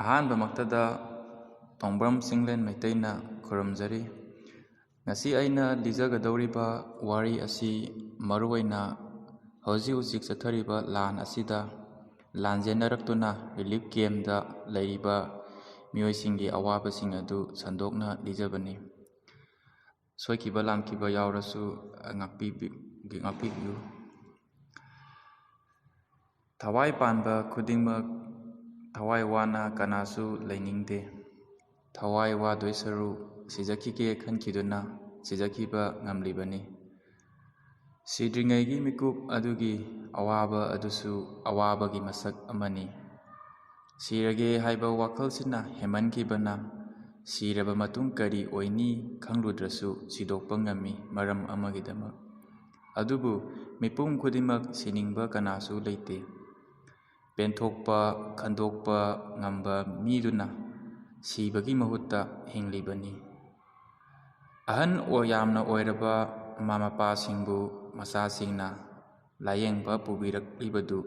ꯑꯍꯥꯟꯕꯃꯛꯇꯗ ꯇꯣꯡꯕ꯭ꯔꯝ ꯆꯤꯡꯂꯦꯟ ꯃꯩꯇꯩꯅ ꯈꯨꯔꯨꯝꯖꯔꯤ꯫ ꯉꯁꯤ ꯑꯩꯅ ꯂꯤꯖꯒꯗꯧꯔꯤꯕ ꯋꯥꯔꯤ ꯑꯁꯤ ꯃꯔꯨꯑꯣꯏꯅ ꯍꯧꯖꯤꯛ ꯍꯧꯖꯤꯛ ꯆꯠꯊꯔꯤꯕ ꯂꯥꯟ ꯑꯁꯤꯗ ꯂꯥꯟꯖꯦꯟꯅꯔꯛꯇꯨꯅ ꯔꯤꯂꯤꯞ ꯀꯦꯝꯞꯗ ꯂꯩꯔꯤꯕ ꯃꯤꯑꯣꯏꯁꯤꯡꯒꯤ ꯑꯋꯥꯕꯁꯤꯡ ꯑꯗꯨ ꯁꯟꯗꯣꯛꯅ ꯂꯤꯖꯕꯅꯤ꯫ ꯁꯣꯏꯈꯤꯕ ꯂꯥꯟꯈꯤꯕ ꯌꯥꯎꯔꯁꯨ ꯉꯥꯛꯄꯤꯕꯤꯌꯨ꯫ ꯊꯋꯥꯏ ꯄꯥꯟꯕ ꯈꯨꯗꯤꯡꯃꯛ ꯊꯋꯥꯏ ꯋꯥꯅ ꯀꯅꯥꯁꯨ ꯂꯩꯅꯤꯡꯗꯦ꯫ ꯊꯋꯥꯏ ꯋꯥꯗꯣꯏ ꯁꯔꯨꯛ ꯁꯤꯖꯈꯤꯒꯦ ꯈꯟꯈꯤꯗꯨꯅ ꯁꯤꯖꯈꯤꯕ ꯉꯝꯂꯤꯕꯅꯤ꯫ ꯁꯤꯗ꯭ꯔꯤꯉꯩꯒꯤ ꯃꯤꯀꯨꯞ ꯑꯗꯨꯒꯤ ꯑꯋꯥꯕ ꯑꯗꯨꯁꯨ ꯑꯋꯥꯕꯒꯤ ꯃꯁꯛ ꯑꯃꯅꯤ꯫ ꯁꯤꯔꯒꯦ ꯍꯥꯏꯕ ꯋꯥꯈꯜꯁꯤꯅ ꯍꯦꯟꯃꯟꯈꯤꯕꯅ ꯁꯤꯔꯕ ꯃꯇꯨꯡ ꯀꯔꯤ ꯑꯣꯏꯅꯤ ꯈꯪꯂꯨꯗ꯭ꯔꯁꯨ ꯁꯤꯗꯣꯛꯄ ꯉꯝꯃꯤ ꯃꯔꯝ ꯑꯃꯒꯤꯗꯃꯛ꯫ ꯑꯗꯨꯕꯨ ꯃꯤꯄꯨꯝ ꯈꯨꯗꯤꯡꯃꯛ ꯁꯤꯅꯤꯡꯕ ꯀꯅꯥꯁꯨ ꯂꯩꯇꯦ꯫ ꯄꯦꯟꯊꯣꯛꯄ ꯈꯟꯗꯣꯛꯄ ꯉꯝꯕ ꯃꯤꯗꯨꯅ ꯁꯤꯕꯒꯤ ꯃꯍꯨꯠꯇ ꯍꯤꯡꯂꯤꯕꯅꯤ꯫ ꯑꯍꯟ ꯌꯥꯝꯅ ꯑꯣꯏꯔꯕ ꯃꯃꯥ ꯃꯄꯥꯁꯤꯡꯕꯨ ꯃꯆꯥꯁꯤꯡꯅ ꯂꯥꯌꯦꯡꯕ ꯄꯨꯕꯤꯔꯛꯂꯤꯕꯗꯨ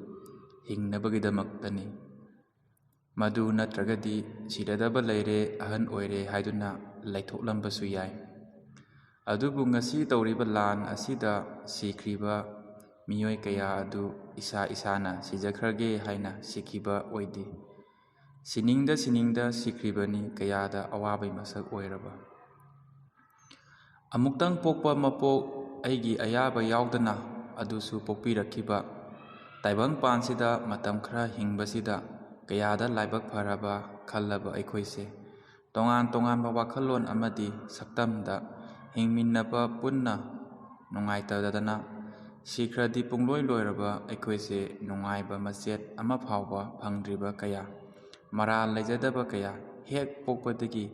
ꯍꯤꯡꯅꯕꯒꯤꯗꯃꯛꯇꯅꯤ꯫ ꯃꯗꯨ ꯅꯠꯇ꯭ꯔꯒꯗꯤ ꯁꯤꯔꯗꯕ ꯂꯩꯔꯦ ꯑꯍꯟ ꯑꯣꯏꯔꯦ ꯍꯥꯏꯗꯨꯅ ꯂꯩꯊꯣꯛꯂꯝꯕꯁꯨ ꯌꯥꯏ꯫ ꯑꯗꯨꯕꯨ ꯉꯁꯤ ꯇꯧꯔꯤꯕ ꯂꯥꯟ ꯑꯁꯤꯗ ꯁꯤꯈ꯭ꯔꯤꯕ ꯃꯤꯑꯣꯏ ꯀꯌꯥ ꯑꯗꯨ ꯏꯁꯥ ꯏꯁꯥꯅ ꯁꯤꯖꯈ꯭ꯔꯒꯦ ꯍꯥꯏꯅ ꯁꯤꯈꯤꯕ ꯑꯣꯏꯗꯦ꯫ ꯁꯤꯅꯤꯡꯗ ꯁꯤꯈ꯭ꯔꯤꯕꯅꯤ ꯀꯌꯥꯗ ꯑꯋꯥꯕꯩ ꯃꯁꯛ ꯑꯣꯏꯔꯕ꯫ ꯑꯃꯨꯛꯇꯪ ꯄꯣꯛꯄ ꯃꯄꯣꯛ ꯑꯩꯒꯤ ꯑꯌꯥꯕ ꯌꯥꯎꯗꯅ ꯑꯗꯨꯁꯨ ꯄꯣꯛꯄꯤꯔꯛꯈꯤꯕ ꯇꯥꯏꯕꯪꯄꯥꯟꯁꯤꯗ ꯃꯇꯝ ꯈꯔ ꯍꯤꯡꯕꯁꯤꯗ ꯀꯌꯥꯗ ꯂꯥꯏꯕꯛ ꯐꯔꯕ ꯈꯜꯂꯕ ꯑꯩꯈꯣꯏꯁꯦ ꯇꯣꯉꯥꯟ ꯇꯣꯉꯥꯟꯕ ꯋꯥꯈꯜꯂꯣꯟ ꯑꯃꯗꯤ ꯁꯛꯇꯝꯗ ꯍꯤꯡꯃꯤꯟꯅꯕ ꯄꯨꯟꯅ ꯅꯨꯡꯉꯥꯏꯇꯗꯅ ꯁꯤꯈ꯭ꯔꯗꯤ ꯄꯨꯡꯂꯣꯏ ꯂꯣꯏꯔꯕ ꯑꯩꯈꯣꯏꯁꯦ ꯅꯨꯡꯉꯥꯏꯕ ꯃꯆꯦꯠ ꯑꯃ ꯐꯥꯎꯕ ꯐꯪꯗ꯭ꯔꯤꯕ ꯀꯌꯥ, ꯃꯔꯥꯜ ꯂꯩꯖꯗꯕ ꯀꯌꯥ, ꯍꯦꯛ ꯄꯣꯛꯄꯗꯒꯤ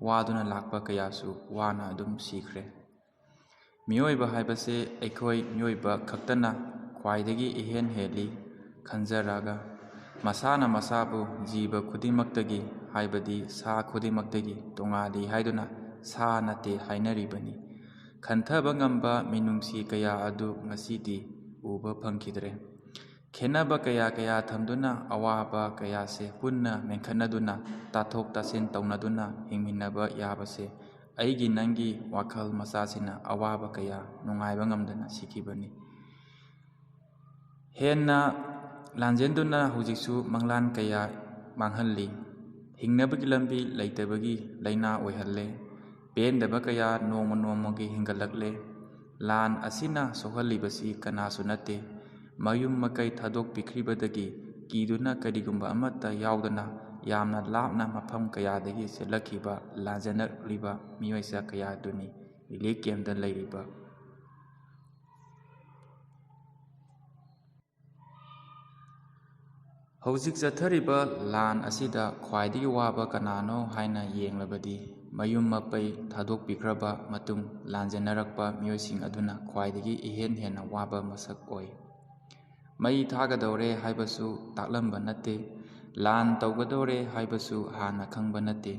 ꯋꯥꯗꯨꯅ ꯂꯥꯛꯄ ꯀꯌꯥꯁꯨ ꯋꯥꯅ ꯑꯗꯨꯝ ꯁꯤꯈ꯭ꯔꯦ꯫ ꯃꯤꯑꯣꯏꯕ ꯍꯥꯏꯕꯁꯦ ꯑꯩꯈꯣꯏ ꯃꯤꯑꯣꯏꯕ ꯈꯛꯇꯅ ꯈ꯭ꯋꯥꯏꯗꯒꯤ ꯏꯍꯦꯟ ꯍꯦꯜꯂꯤ ꯈꯟꯖꯔꯒ ꯃꯁꯥꯅ ꯃꯁꯥꯕꯨ ꯖꯤꯕ ꯈꯨꯗꯤꯡꯃꯛꯇꯒꯤ ꯍꯥꯏꯕꯗꯤ ꯁꯥ ꯈꯨꯗꯤꯡꯃꯛꯇꯒꯤ ꯇꯣꯉꯥꯜꯂꯤ ꯍꯥꯏꯗꯨꯅ ꯁꯥ ꯅꯠꯇꯦ ꯍꯥꯏꯅꯔꯤꯕꯅꯤ꯫ ꯈꯟꯊꯕ ꯉꯝꯕ ꯃꯤꯅꯨꯡꯁꯤ ꯀꯌా ꯑꯗꯨ ꯉꯁꯤꯗꯤ ꯎꯕ ꯐꯪꯈꯤꯗ꯭ꯔꯦ꯫ ꯈꯦꯟꯅꯕ ꯀꯌꯥ ꯊꯝꯗꯨꯅ ꯑꯋꯥꯕ ꯀꯌꯥꯁꯦ ꯄꯨꯟꯅ ꯃꯦꯟꯈꯠꯅꯗꯨꯅ ꯇꯥꯊꯣꯛ ꯇꯥꯁꯤꯟ ꯇꯧꯅꯗꯨꯅ ꯍꯤꯡꯃꯤꯟꯅꯕ ꯌꯥꯕꯁꯦ ꯑꯩꯒꯤ ꯅꯪꯒꯤ ꯋꯥꯈꯜ ꯃꯆꯥꯁꯤꯅ ꯑꯋꯥꯕ ꯀꯌꯥ ꯅꯨꯡꯉꯥꯏꯕ ꯉꯝꯗꯅ ꯁꯤꯈꯤꯕꯅꯤ꯫ ꯍꯦꯟꯅ ꯂꯥꯟꯖꯦꯟꯗꯨꯅ ꯍꯧꯖꯤꯛꯁꯨ ꯃꯪꯂꯥꯟ ꯀꯌꯥ ꯃꯥꯡꯍꯜꯂꯤ꯫ ꯍꯤꯡꯅꯕꯒꯤ ꯂꯝꯕꯤ ꯂꯩꯇꯕꯒꯤ ꯂꯩꯅꯥ ꯑꯣꯏꯍꯜꯂꯦ꯫ ꯄꯦꯟꯗꯕ ꯀꯌꯥ ꯅꯣꯡꯃ ꯅꯣꯡꯃꯒꯤ ꯍꯦꯟꯒꯠꯂꯛꯂꯦ꯫ ꯂꯥꯟ ꯑꯁꯤꯅ ꯁꯣꯛꯍꯜꯂꯤꯕꯁꯤ ꯀꯅꯥꯁꯨ ꯅꯠꯇꯦ꯫ ꯃꯌꯨꯝ ꯃꯀꯩ ꯊꯥꯗꯣꯛꯄꯤꯈ꯭ꯔꯤꯕꯗꯒꯤ ꯀꯤꯗꯨꯅ ꯀꯔꯤꯒꯨꯝꯕ ꯑꯃꯠꯇ ꯌꯥꯎꯗꯅ ꯌꯥꯝꯅ ꯂꯥꯞꯅ ꯃꯐꯝ ꯀꯌꯥꯗꯒꯤ ꯆꯦꯜꯂꯛꯈꯤꯕ ꯂꯥꯟꯖꯦꯟꯅꯔꯛꯂꯤꯕ ꯃꯤꯑꯣꯏꯆꯥ ꯀꯌꯥꯗꯨꯅꯤ ꯔꯤꯂꯤꯞ ꯀꯦꯝꯞꯗ ꯂꯩꯔꯤꯕ꯫ ꯍꯧꯖꯤꯛ ꯆꯠꯊꯔꯤꯕ ꯂꯥꯟ ꯑꯁꯤꯗ ꯈ꯭ꯋꯥꯏꯗꯒꯤ ꯋꯥꯕ ꯀꯅꯥꯅꯣ ꯍꯥꯏꯅ ꯌꯦꯡꯂꯕꯗꯤ ꯃꯌꯨꯝ ꯃꯄꯩ ꯊꯥꯗꯣꯛꯄꯤꯈ꯭ꯔꯕ ꯃꯇꯨꯡ ꯂꯥꯟꯖꯦꯟꯅꯔꯛꯄ ꯃꯤꯑꯣꯏꯁꯤꯡ ꯑꯗꯨꯅ ꯈ꯭ꯋꯥꯏꯗꯒꯤ ꯏꯍꯦꯟ ꯍꯦꯟꯅ ꯋꯥꯕ ꯃꯁꯛ ꯑꯣꯏ꯫ ꯃꯩ ꯊꯥꯒꯗꯧꯔꯦ ꯍꯥꯏꯕꯁꯨ ꯇꯥꯛꯂꯝꯕ ꯅꯠꯇꯦ꯫ ꯂꯥꯟ ꯇꯧꯒꯗꯧꯔꯦ ꯍꯥꯏꯕꯁꯨ ꯍꯥꯟꯅ ꯈꯪꯕ ꯅꯠꯇꯦ꯫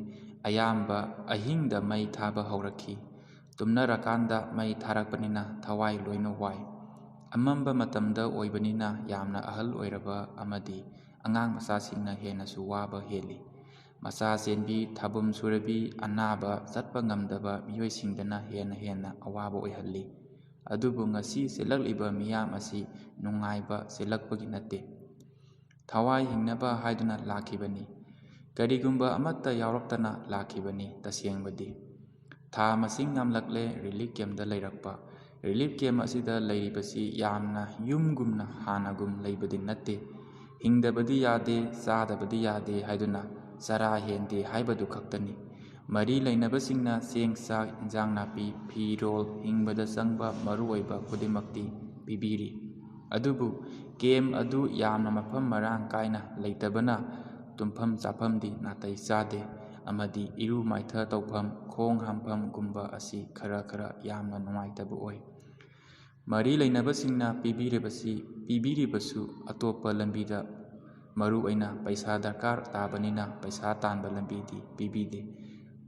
ꯑꯌꯥꯝꯕ ꯑꯍꯤꯡꯗ ꯃꯩ ꯊꯥꯕ ꯍꯧꯔꯛꯈꯤ꯫ ꯇꯨꯝꯅꯔꯀꯥꯟꯗ ꯃꯩ ꯊꯥꯔꯛꯄꯅꯤꯅ ꯊꯋꯥꯏ ꯂꯣꯏꯅ ꯋꯥꯏ꯫ ꯑꯃꯝꯕ ꯃꯇꯝꯗ ꯑꯣꯏꯕꯅꯤꯅ ꯌꯥꯝꯅ ꯑꯍꯜ ꯑꯣꯏꯔꯕ ꯑꯃꯗꯤ ꯑꯉꯥꯡ ꯃꯆꯥꯁꯤꯡꯅ ꯍꯦꯟꯅꯁꯨ ꯋꯥꯕ ꯍꯦꯜꯂꯤ꯫ ꯃꯆꯥ ꯆꯦꯟꯕꯤ, ꯊꯥꯕꯨꯝ ꯁꯨꯔꯕꯤ, ꯑꯅꯥꯕ, ꯆꯠꯄ ꯉꯝꯗꯕ ꯃꯤꯑꯣꯏꯁꯤꯡꯗꯅ ꯍꯦꯟꯅ ꯑꯋꯥꯕ ꯑꯣꯏꯍꯜꯂꯤ꯫ ꯑꯗꯨꯕꯨ ꯉꯁꯤ ꯆꯦꯜꯂꯛꯂꯤꯕ ꯃꯤꯌꯥꯝ ꯑꯁꯤ ꯅꯨꯡꯉꯥꯏꯕ ꯆꯦꯜꯂꯛꯄꯒꯤ ꯅꯠꯇꯦ꯫ ꯊꯋꯥꯏ ꯍꯤꯡꯅꯕ ꯍꯥꯏꯗꯨꯅ ꯂꯥꯛꯈꯤꯕꯅꯤ꯫ ꯀꯔꯤꯒꯨꯝꯕ ꯑꯃꯠꯇ ꯌꯥꯎꯔꯛꯇꯅ ꯂꯥꯛꯈꯤꯕꯅꯤ ꯇꯁꯦꯡꯕꯗꯤ꯫ ꯊꯥ ꯃꯁꯤꯡ ꯌꯥꯝꯂꯛꯂꯦ ꯔꯤꯂꯤꯞ ꯀꯦꯝꯞꯗ ꯂꯩꯔꯛꯄ꯫ ꯔꯤꯂꯤꯞ ꯀꯦꯝꯞ ꯑꯁꯤꯗ ꯂꯩꯔꯤꯕꯁꯤ ꯌꯥꯝꯅ ꯌꯨꯝꯒꯨꯝꯅ ꯍꯥꯟꯅꯒꯨꯝ ꯂꯩꯕꯗꯤ ꯅꯠꯇꯦ꯫ ꯍꯤꯡꯗꯕꯗꯤ ꯌꯥꯗꯦ, ꯆꯥꯗꯕꯗꯤ ꯌꯥꯗꯦ ꯍꯥꯏꯗꯨꯅ ꯆꯔꯥ ꯍꯦꯟꯗꯦ ꯍꯥꯏꯕꯗꯨ ꯈꯛꯇꯅꯤ꯫ ꯃꯔꯤ ꯂꯩꯅꯕꯁꯤꯡꯅ ꯆꯦꯡ ꯆꯥꯛ ꯏꯟꯖꯥꯡ ꯅꯥꯄꯤ, ꯐꯤꯔꯣꯜ, ꯍꯤꯡꯕꯗ ꯆꯪꯕ ꯃꯔꯨꯑꯣꯏꯕ ꯈꯨꯗꯤꯡꯃꯛꯇꯤ ꯄꯤꯕꯤꯔꯤ꯫ ꯑꯗꯨꯕꯨ ꯀꯦꯝꯞ ꯑꯗꯨ ꯌꯥꯝꯅ ꯃꯐꯝ ꯃꯔꯥꯡ ꯀꯥꯏꯅ ꯂꯩꯇꯕꯅ ꯇꯨꯝꯐꯝ ꯆꯥꯐꯝꯗꯤ ꯅꯥꯇꯩ ꯆꯥꯗꯦ ꯑꯃꯗꯤ ꯏꯔꯨ ꯃꯥꯏꯊ ꯇꯧꯐꯝ, ꯈꯣꯡ ꯍꯥꯝꯐꯝꯒꯨꯝꯕ ꯑꯁꯤ ꯈꯔ ꯌꯥꯝꯅ ꯅꯨꯡꯉꯥꯏꯇꯕ ꯑꯣꯏ꯫ ꯃꯔꯤ ꯂꯩꯅꯕꯁꯤꯡꯅ ꯄꯤꯕꯤꯔꯤꯕꯁꯨ ꯑꯇꯣꯞꯄ ꯂꯝꯕꯤꯗ ꯃꯔꯨꯑꯣꯏꯅ ꯄꯩꯁꯥ ꯗꯔꯀꯥꯔ ꯇꯥꯕꯅꯤꯅ ꯄꯩꯁా ꯇꯥꯟꯕ ꯂꯝꯕꯤꯗꯤ ꯄꯤꯕꯤꯗꯦ꯫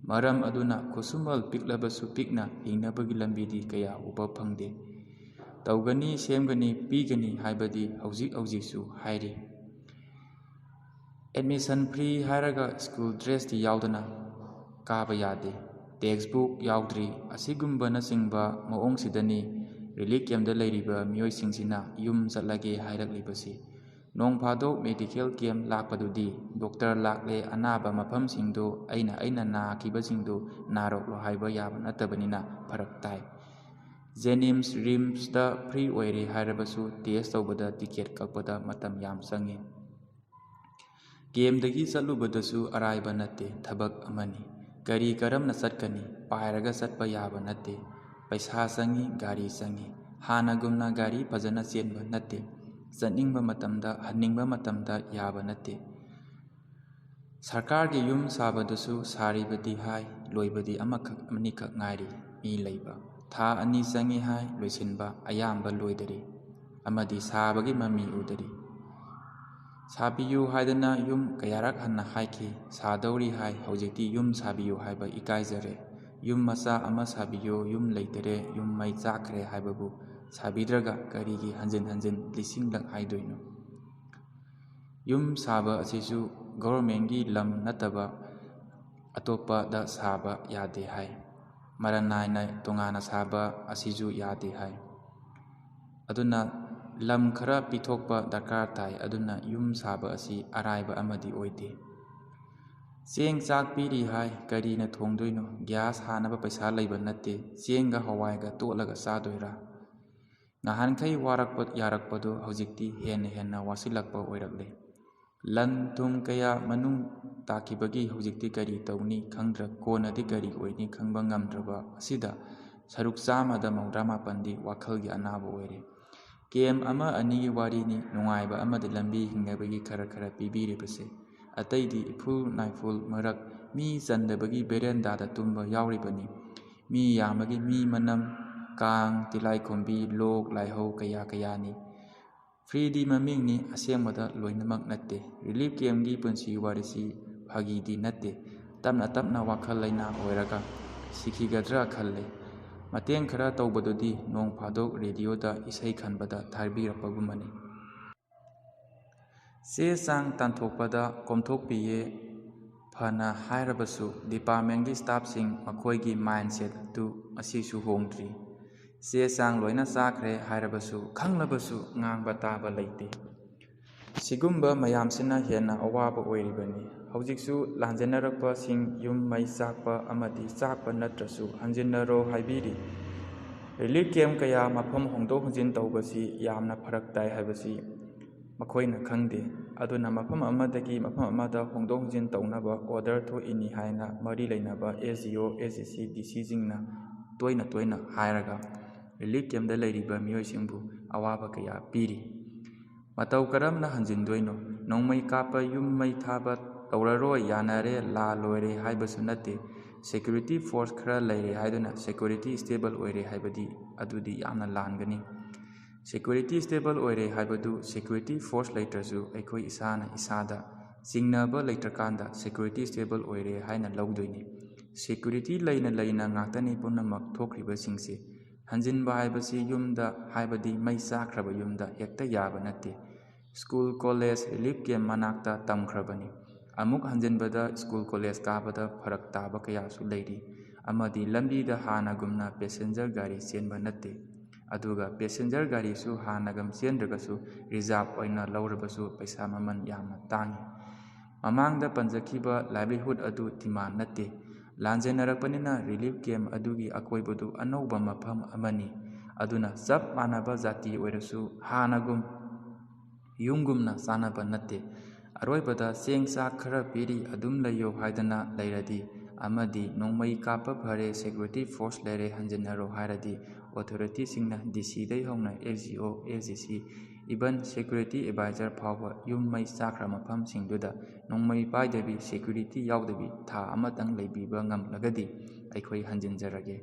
ꯃꯔꯝ ꯑꯗꯨꯅ ꯈꯨꯠꯁꯨꯃꯜ ꯄꯤꯛꯂꯕꯁꯨ ꯄꯤꯛꯅ ꯍꯤꯡꯅꯕꯒꯤ ꯂꯝꯕꯤꯗꯤ ꯀꯌꯥ ꯎꯕ ꯐꯪꯗꯦ꯫ ꯇꯧꯒꯅꯤ, ꯁꯦꯝꯒꯅꯤ, ꯄꯤꯒꯅꯤ ꯍꯥꯏꯕꯗꯤ ꯍꯧꯖꯤꯛꯁꯨ ꯍꯥꯏꯔꯤ꯫ ꯑꯦꯗꯃꯤꯁꯟ ꯐ꯭ꯔꯤ ꯍꯥꯏꯔꯒ ꯁ꯭ꯀꯨꯜ ꯗ꯭ꯔꯦꯁꯇꯤ ꯌꯥꯎꯗꯅ ꯀꯥꯕ ꯌꯥꯗꯦ, ꯇꯦꯛꯁꯕꯨꯛ ꯌꯥꯎꯗ꯭ꯔꯤ ꯑꯁꯤꯒꯨꯝꯕꯅꯆꯤꯡꯕ ꯃꯑꯣꯡꯁꯤꯗꯅꯤ ꯔꯤꯂꯤꯐ ꯀꯦꯝꯞꯇ ꯂꯩꯔꯤꯕ ꯃꯤꯑꯣꯏꯁꯤꯡꯁꯤꯅ ꯌꯨꯝ ꯆꯠꯂꯒꯦ ꯍꯥꯏꯔꯛꯂꯤꯕꯁꯤ꯫ ꯅꯣꯡ ꯐꯥꯗꯣꯛ ꯃꯦꯗꯤꯀꯦꯜ ꯀꯦꯝꯞ ꯂꯥꯛꯄꯗꯨꯗꯤ ꯗꯣꯛꯇꯔ ꯂꯥꯛꯂꯦ, ꯑꯅꯥꯕ ꯃꯐꯝꯁꯤꯡꯗꯨ ꯑꯩꯅ ꯅꯥꯈꯤꯕꯁꯤꯡꯗꯨ ꯅꯥꯔꯛꯂꯣ ꯍꯥꯏꯕ ꯌꯥꯕ ꯅꯠꯇꯕꯅꯤꯅ ꯐꯔꯛ ꯇꯥꯏ꯫ ꯖꯦꯅꯤꯝꯁ, ꯔꯤꯝꯁꯇ ꯐ꯭ꯔꯤ ꯑꯣꯏꯔꯦ ꯍꯥꯏꯔꯕꯁꯨ ꯇꯦꯁ ꯇꯧꯕꯗ, ꯇꯤꯀꯦꯠ ꯀꯛꯄꯗ ꯃꯇꯝ ꯌꯥꯝ ꯆꯪꯏ꯫ ꯀꯦꯝꯞꯗꯒꯤ ꯆꯠꯂꯨꯕꯗꯁꯨ ꯑꯔꯥꯏꯕ ꯅꯠꯇꯦ, ꯊꯕꯛ ꯑꯃꯅꯤ꯫ ꯒꯥꯔꯤ ꯀꯔꯝꯅ ꯆꯠꯀꯅꯤ? ꯄꯥꯏꯔꯒ ꯆꯠꯄ ꯌꯥꯕ ꯅꯠꯇꯦ꯫ ꯄꯩꯁꯥ ꯆꯪꯏ, ꯒꯥꯔꯤ ꯆꯪꯏ꯫ ꯍꯥꯟꯅꯒꯨꯝꯅ ꯒꯥꯔꯤ ꯐꯖꯅ ꯆꯦꯟꯕ ꯅꯠꯇꯦ꯫ ꯆꯠꯅꯤꯡꯕ ꯃꯇꯝꯗ, ꯍꯟꯅꯤꯡꯕ ꯃꯇꯝꯗ ꯌꯥꯕ ꯅꯠꯇꯦ꯫ ꯁꯔꯀꯥꯔꯒꯤ ꯌꯨꯝ ꯁꯥꯕꯗꯨꯁꯨ ꯁꯥꯔꯤꯕꯗꯤ ꯍꯥꯏ, ꯂꯣꯏꯕꯗꯤ ꯑꯅꯤꯈꯛ ꯉꯥꯏꯔꯤ ꯃꯤ ꯂꯩꯕ꯫ ꯊꯥ 2 ꯆꯪꯏ ꯍꯥꯏ, ꯂꯣꯏꯁꯤꯟꯕ ꯑꯌꯥꯝꯕ ꯂꯣꯏꯗꯔꯤ, ꯑꯃꯗꯤ ꯁꯥꯕꯒꯤ ꯃꯃꯤ ꯎꯗꯔꯤ꯫ ꯁꯥꯕꯤꯌꯨ ꯍꯥꯏꯗꯅ ꯌꯨꯝ ꯀꯌꯥꯔꯛ ꯍꯟꯅ ꯍꯥꯏꯈꯤ, ꯁꯥꯗꯧꯔꯤ ꯍꯥꯏ, ꯍꯧꯖꯤꯛꯇꯤ ꯌꯨꯝ ꯁꯥꯕꯤꯌꯨ ꯍꯥꯏꯕ ꯏꯀꯥꯏꯖꯔꯦ꯫ ꯌꯨꯝ ꯃꯆꯥ ꯑꯃ ꯁꯥꯕꯤꯌꯨ, ꯌꯨꯝ ꯂꯩꯇꯔꯦ, ꯌꯨꯝ ꯃꯩ ꯆꯥꯛꯈ꯭ꯔꯦ ꯍꯥꯏꯕꯕꯨ ꯁꯥꯕꯤꯗ꯭ꯔꯒ ꯀꯔꯤꯒꯤ ꯍꯟꯖꯤꯟ ꯍꯟꯖꯤन 1000ꯂꯛ ꯍꯥꯏꯗꯣꯏꯅꯣ? ꯌꯨꯝ ꯁꯥꯕ ꯑꯁꯤꯁꯨ ꯒꯣꯚꯔꯟꯃꯦꯟꯠꯒꯤ ꯂꯝ ꯅꯠꯇꯕ ꯑꯇꯣꯞꯄꯗ ꯁꯥꯕ ꯌꯥꯗꯦ ꯍꯥꯏ꯫ ꯃꯔꯟ ꯅꯥꯏꯅ ꯇꯣꯉꯥꯟꯅ ꯁꯥꯕ ꯑꯁꯤꯁꯨ ꯌꯥꯗꯦ ꯍꯥꯏ꯫ ꯑꯗꯨꯅ ꯂꯝ ꯈꯔ ꯄꯤꯊꯣꯛꯄ ꯗꯔꯀꯥꯔ ꯇꯥꯏ꯫ ꯑꯗꯨꯅ ꯌꯨꯝ ꯁꯥꯕ ꯑꯁꯤ ꯑꯔꯥꯏꯕ ꯑꯃꯗꯤ ꯑꯣꯏꯗꯦ꯫ ꯆꯦꯡ ꯆꯥꯛ ꯄꯤꯔꯤ ꯍꯥꯏ, ꯀꯔꯤꯅ ꯊꯣꯡꯗꯣꯏꯅꯣ? ꯒ꯭ꯌꯥꯁ ꯍꯥꯟꯅꯕ ꯄꯩꯁꯥ ꯂꯩꯕ ꯅꯠꯇꯦ꯫ ꯆꯦꯡꯒ ꯍꯋꯥꯏꯒ ꯇꯣꯠꯂꯒ ꯆꯥꯗꯣꯏꯔꯥ? ꯉꯍꯥꯟꯈꯩ ꯌꯥꯔꯛꯄꯗꯨ ꯍꯧꯖꯤꯛꯇꯤ ꯍꯦꯟꯅ ꯋꯥꯁꯤꯜꯂꯛꯄ ꯑꯣꯏꯔꯛꯂꯦ꯫ ꯂꯟ ꯊꯨꯝ kaya ꯃꯅꯨꯡ ꯇꯥꯈꯤꯕꯒꯤ ꯍꯧꯖꯤꯛꯇꯤ ꯀꯔꯤ ꯇꯧꯅꯤ ꯀꯣꯟꯅꯗꯤ ꯀꯔꯤ ꯑꯣꯏꯅꯤ ꯈꯪꯕ ꯉꯝꯗ꯭ꯔꯕ ꯑꯁꯤꯗ ꯁꯔꯨꯛ 100%ꯗꯤ ꯋꯥꯈꯜꯒꯤ ꯑꯅꯥꯕ ꯑꯣꯏꯔꯦ꯫ ꯀꯦꯝꯞ ꯑꯃ ꯑꯅꯤꯒꯤ ꯋꯥꯔꯤꯅꯤ, ꯅꯨꯡꯉꯥꯏꯕ ꯑꯃꯗꯤ ꯂꯝꯕꯤ ꯍꯤꯡꯅꯕꯒꯤ ꯈꯔ ꯄꯤꯕꯤꯔꯤꯕꯁꯦ꯫ ꯑꯇꯩꯗꯤ ꯏꯐꯨꯜ ꯅꯥꯏꯐꯨꯜ ꯃꯔꯛ ꯃꯤ ꯆꯟꯗꯕꯒꯤ ꯕꯦꯔꯦꯟꯗꯥꯗ ꯇꯨꯝꯕ ꯌꯥꯎꯔꯤꯕꯅꯤ꯫ ꯃꯤ ꯌꯥꯝꯕꯒꯤ ꯃꯤ ꯃꯅꯝ, ꯀꯥꯡ, ꯇꯤꯂꯥꯏꯈꯣꯝꯕꯤ, ꯂꯣꯛ ꯂꯥꯏꯍꯧ ꯀꯌꯥꯅꯤ꯫ ꯐ꯭ꯔꯤꯗꯤ ꯃꯃꯤꯡꯅꯤ, ꯑꯁꯦꯡꯕꯗ ꯂꯣꯏꯅꯃꯛ ꯅꯠꯇꯦ꯫ ꯔꯤꯂꯤꯐ ꯀꯦꯝꯞꯒꯤ ꯄꯨꯟꯁꯤ ꯋꯥꯔꯤꯁꯤ ꯐꯥꯒꯤꯗꯤ ꯅꯠꯇꯦ꯫ ꯇꯞꯅ ꯋꯥꯈꯜ ꯂꯩꯅꯥ ꯑꯣꯏꯔꯒ ꯁꯤꯈꯤꯒꯗ꯭ꯔꯥ ꯈꯜꯂꯦ꯫ ꯃꯇꯦꯡ ꯈꯔ ꯇꯧꯕꯗꯨꯗꯤ ꯅꯣꯡ ꯐꯥꯗꯣꯛ ꯔꯦꯗꯤꯑꯣꯗ ꯏꯁꯩ ꯈꯟꯕꯗ ꯊꯥꯕꯤꯔꯛꯄꯒꯨꯝꯕꯅꯤ꯫ ꯆꯦ ꯆꯥꯡ ꯇꯥꯟꯊꯣꯛꯄꯗ ꯀꯣꯝꯊꯣꯛꯄꯤꯌꯦ ꯐꯅ ꯍꯥꯏꯔꯕꯁꯨ ꯗꯤꯄꯥꯔꯠꯃꯦꯟꯠꯒꯤ ꯁ꯭ꯇꯥꯐꯁꯤꯡ ꯃꯈꯣꯏꯒꯤ ꯃꯥꯏꯟꯗꯁꯦꯠ ꯑꯗꯨ ꯉꯁꯤꯁꯨ ꯍꯣꯡꯗ꯭ꯔꯤ꯫ ꯆꯦ ꯆꯥꯡ ꯂꯣꯏꯅ ꯆꯥꯈ꯭ꯔꯦ ꯍꯥꯏꯔꯕꯁꯨ ꯈꯪꯂꯕꯁꯨ ꯉꯥꯡꯕ ꯇꯥꯕ ꯂꯩꯇꯦ꯫ ꯁꯤꯒꯨꯝꯕ ꯃꯌꯥꯝꯁꯤꯅ ꯍꯦꯟꯅ ꯑꯋꯥꯕ ꯑꯣꯏꯔꯤꯕꯅꯤ꯫ ꯍꯧꯖꯤꯛꯁꯨ ꯂꯥꯟꯖꯦꯟꯅꯔꯛꯄꯁꯤꯡ ꯌꯨꯝ ꯃꯩ ꯆꯥꯛꯄ ꯑꯃꯗꯤ ꯆꯥꯛꯄ ꯅꯠꯇ꯭ꯔꯁꯨ ꯍꯟꯖꯤꯟꯅꯔꯣ ꯍꯥꯏꯕꯤꯔꯤ꯫ ꯔꯤꯂꯤꯐ ꯀꯦꯝꯞ ꯀꯌꯥ ꯃꯐꯝ ꯍꯣꯡꯗꯣꯛ ꯍꯣꯡꯖꯤꯟ ꯇꯧꯕꯁꯤ ꯌꯥꯝꯅ ꯐꯔꯛ ꯇꯥꯏ ꯍꯥꯏꯕꯁꯤ ꯃꯈꯣꯏꯅ ꯈꯪꯗꯦ꯫ ꯑꯗꯨꯅ ꯃꯐꯝ ꯑꯃꯗꯒꯤ ꯃꯐꯝ ꯑꯃꯗ ꯍꯣꯡꯗꯣꯛ ꯍꯣꯡꯖꯤन ꯇꯧꯅꯕ ꯑꯣꯔꯗꯔ ꯊꯣꯛꯏꯅꯤ ꯍꯥꯏꯅ ꯃꯔꯤ ꯂꯩꯅꯕ SDO, SDC, DCꯁꯤꯡꯅ ꯇꯣꯏꯅ ꯍꯥꯏꯔꯒ ꯔꯤꯂꯤꯐ ꯀꯦꯝꯞꯇ ꯂꯩꯔꯤꯕ ꯃꯤꯑꯣꯏꯁꯤꯡꯕꯨ ꯑꯋꯥꯕ ꯀꯌꯥ ꯄꯤꯔꯤ꯫ ꯃꯇꯧ ꯀꯔꯝꯅ ꯍꯟꯖꯤꯟꯗꯣꯏꯅꯣ? ꯅꯣꯡꯃꯩ ꯀꯥꯞꯄ, ꯌꯨꯝ ꯃꯩ ꯊꯥꯕ ꯇꯧꯔꯔꯣꯏ, ꯌꯥꯅꯔꯦ, ꯂꯣꯏꯔꯦ ꯍꯥꯏꯕꯁꯨ ꯅꯠꯇꯦ꯫ ꯁꯦꯀ꯭ꯌꯨꯔꯤꯇꯤ ꯐꯣꯔꯁ ꯈꯔ ꯂꯩꯔꯦ ꯍꯥꯏꯗꯨꯅ ꯁꯦꯀ꯭ꯌꯨꯔꯤꯇꯤ ꯁ꯭ꯇꯦꯕꯜ ꯑꯣꯏꯔꯦ ꯍꯥꯏꯕꯗꯤ ꯑꯗꯨꯗꯤ ꯌꯥꯝꯅ ꯂꯥꯟꯒꯅꯤ꯫ ꯁꯦꯀ꯭ꯌꯨꯔꯤꯇꯤ ꯁ꯭ꯇꯦꯕꯜ ꯑꯣꯏꯔꯦ ꯍꯥꯏꯕꯗꯨ ꯁꯦꯀ꯭ꯌꯨꯔꯤꯇꯤ ꯐꯣꯔꯁ ꯂꯩꯇ꯭ꯔꯁꯨ ꯑꯩꯈꯣꯏ ꯏꯁꯥꯅ ꯏꯁꯥꯗ ꯆꯤꯡꯅꯕ ꯂꯩꯇ꯭ꯔꯀꯥꯟꯗ ꯁꯦꯀ꯭ꯌꯨꯔꯤꯇꯤ ꯁ꯭ꯇꯦꯕꯜ ꯑꯣꯏꯔꯦ ꯍꯥꯏꯅ ꯂꯧꯗꯣꯏꯅꯤ꯫ ꯁꯦꯀ꯭ꯌꯨꯔꯤꯇꯤ ꯂꯩꯅ ꯉꯥꯛꯇꯅꯤ ꯄꯨꯝꯅꯃꯛ ꯊꯣꯛꯈ꯭ꯔꯤꯕꯁꯤꯡꯁꯦ꯫ ꯍꯟꯖꯤꯟꯕ ꯍꯥꯏꯕꯁꯤ ꯌꯨꯝꯗ, ꯍꯥꯏꯕꯗꯤ ꯃꯩ ꯆꯥꯛꯈ꯭ꯔꯕ ꯌꯨꯝꯗ ꯍꯦꯛꯇ ꯌꯥꯕ ꯅꯠꯇꯦ꯫ ꯁ꯭ꯀꯨꯜ ꯀꯣꯂꯦꯖ ꯔꯤꯂꯤꯐ ꯀꯦꯝꯞ ꯃꯅꯥꯛꯇ ꯇꯝꯈ꯭ꯔꯕꯅꯤ꯫ ꯑꯃꯨꯛ ꯍꯟꯖꯤꯟꯕꯗ ꯁ꯭ꯀꯨꯜ ꯀꯣꯂꯦꯖ ꯀꯥꯕꯗ ꯐꯔꯛ ꯇꯥꯕ ꯀꯌꯥꯁꯨ ꯂꯩꯔꯤ꯫ ꯑꯃꯗꯤ ꯂꯝꯕꯤꯗ ꯍꯥꯟꯅꯒꯨꯝꯅ ꯄꯦꯁꯦꯟꯖꯔ ꯒꯥꯔꯤ ꯆꯦꯟꯕ ꯅꯠꯇꯦ꯫ ꯑꯗꯨꯒ ꯄꯦꯁꯦꯟꯖꯔ ꯒꯥꯔꯤꯁꯨ ꯍꯥꯟꯅꯒ ꯆꯦꯟꯗ꯭ꯔꯒꯁꯨ ꯔꯤꯖꯥꯔꯚ ꯑꯣꯏꯅ ꯂꯧꯔꯕꯁꯨ ꯄꯩꯁా ꯃꯃꯜ ꯌꯥꯝꯅ ꯇꯥꯡꯏ꯫ ꯃꯃꯥꯡꯗ ꯄꯟꯖꯈꯤꯕ ꯂꯥꯏꯚꯂꯤꯍꯨꯗ ꯑꯗꯨ ꯗꯤꯃꯥꯟ ꯅꯠꯇꯦ꯫ ꯂꯥꯟꯖꯦꯟꯅꯔꯛꯄꯅꯤꯅ ꯔꯤꯂꯤꯐ ꯀꯦꯝꯞ ꯑꯗꯨꯒꯤ ꯑꯀꯣꯏꯕꯗꯨ ꯑꯅꯧꯕ ꯃꯐꯝ ꯑꯃꯅꯤ꯫ ꯑꯗꯨꯅ ꯆꯞ ꯃꯥꯟꯅꯕ ꯖꯥꯇꯤ ꯑꯣꯏꯔꯁꯨ ꯍꯥꯟꯅꯒꯨꯝ ꯌꯨꯝꯒꯨꯝꯅ ꯆꯥꯟꯅꯕ ꯅꯠꯇꯦ꯫ ꯑꯔꯣꯏꯕꯗ ꯆꯦꯡ ꯆꯥꯛ ꯈꯔ ꯄꯤꯔꯤ, ꯑꯗꯨꯝ ꯂꯩꯌꯣ ꯍꯥꯏꯗꯅ ꯂꯩꯔꯗꯤ, ꯑꯃꯗꯤ ꯅꯣꯡꯃꯩ ꯀꯥꯞꯄ ꯐꯔꯦ, ꯁꯦꯀ꯭ꯌꯨꯔꯤꯇꯤ ꯐꯣꯔꯁ ꯂꯩꯔꯦ, ꯍꯟꯖꯤꯟꯅꯔꯣ ꯍꯥꯏꯔꯗꯤ ꯑꯣꯊꯣꯔꯤꯇꯤꯁꯤꯡꯅ DCꯗꯩ ꯍꯧꯅ SDO, SDC, even security adviser ꯐꯥꯎꯕ ꯌꯨꯝ ꯃꯩ ꯆꯥꯛꯈ꯭ꯔ ꯃꯐꯝꯁꯤꯡꯗꯨꯗ ꯅꯣꯡꯃꯩ ꯄꯥꯏꯗꯕꯤ, ꯁꯦꯀ꯭ꯌꯨꯔꯤꯇꯤ ꯌꯥꯎꯗꯕꯤ ꯊꯥ ꯑꯃꯇꯪ ꯂꯩꯕꯤꯕ ꯉꯝꯂꯒꯗꯤ ꯑꯩꯈꯣꯏ ꯍꯟꯖꯤꯟꯖꯔꯒꯦ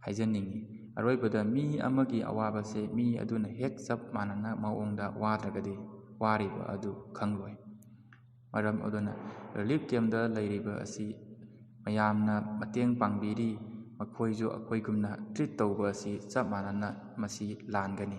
ꯍꯥꯏꯖꯅꯤꯡꯏ꯫ ꯑꯔꯣꯏꯕꯗ ꯃꯤ ꯑꯃꯒꯤ ꯑꯋꯥꯕꯁꯦ ꯃꯤ ꯑꯗꯨꯅ ꯍꯦꯛ ꯆꯞ ꯃꯥꯟꯅꯅ ꯃꯑꯣꯡꯗ ꯋꯥꯗ꯭ꯔꯒꯗꯤ ꯋꯥꯔꯤꯕ ꯑꯗꯨ ꯈꯪꯂꯣꯏ꯫ ꯃꯔꯝ ꯑꯗꯨꯅ ꯔꯤꯂꯤꯐ ꯀꯦꯝꯞꯇ ꯂꯩꯔꯤꯕ ꯑꯁꯤ ꯃꯌꯥꯝꯅ ꯃꯇꯦꯡ ꯄꯥꯡꯕꯤꯔꯤ, ꯃꯈꯣꯏꯁꯨ ꯑꯩꯈꯣꯏꯒꯨꯝꯅ ꯇ꯭ꯔꯤꯠ ꯇꯧꯕ ꯑꯁꯤ ꯆꯞ ꯃꯥꯟꯅꯅ ꯃꯁꯤ ꯂꯥꯟꯒꯅꯤ꯫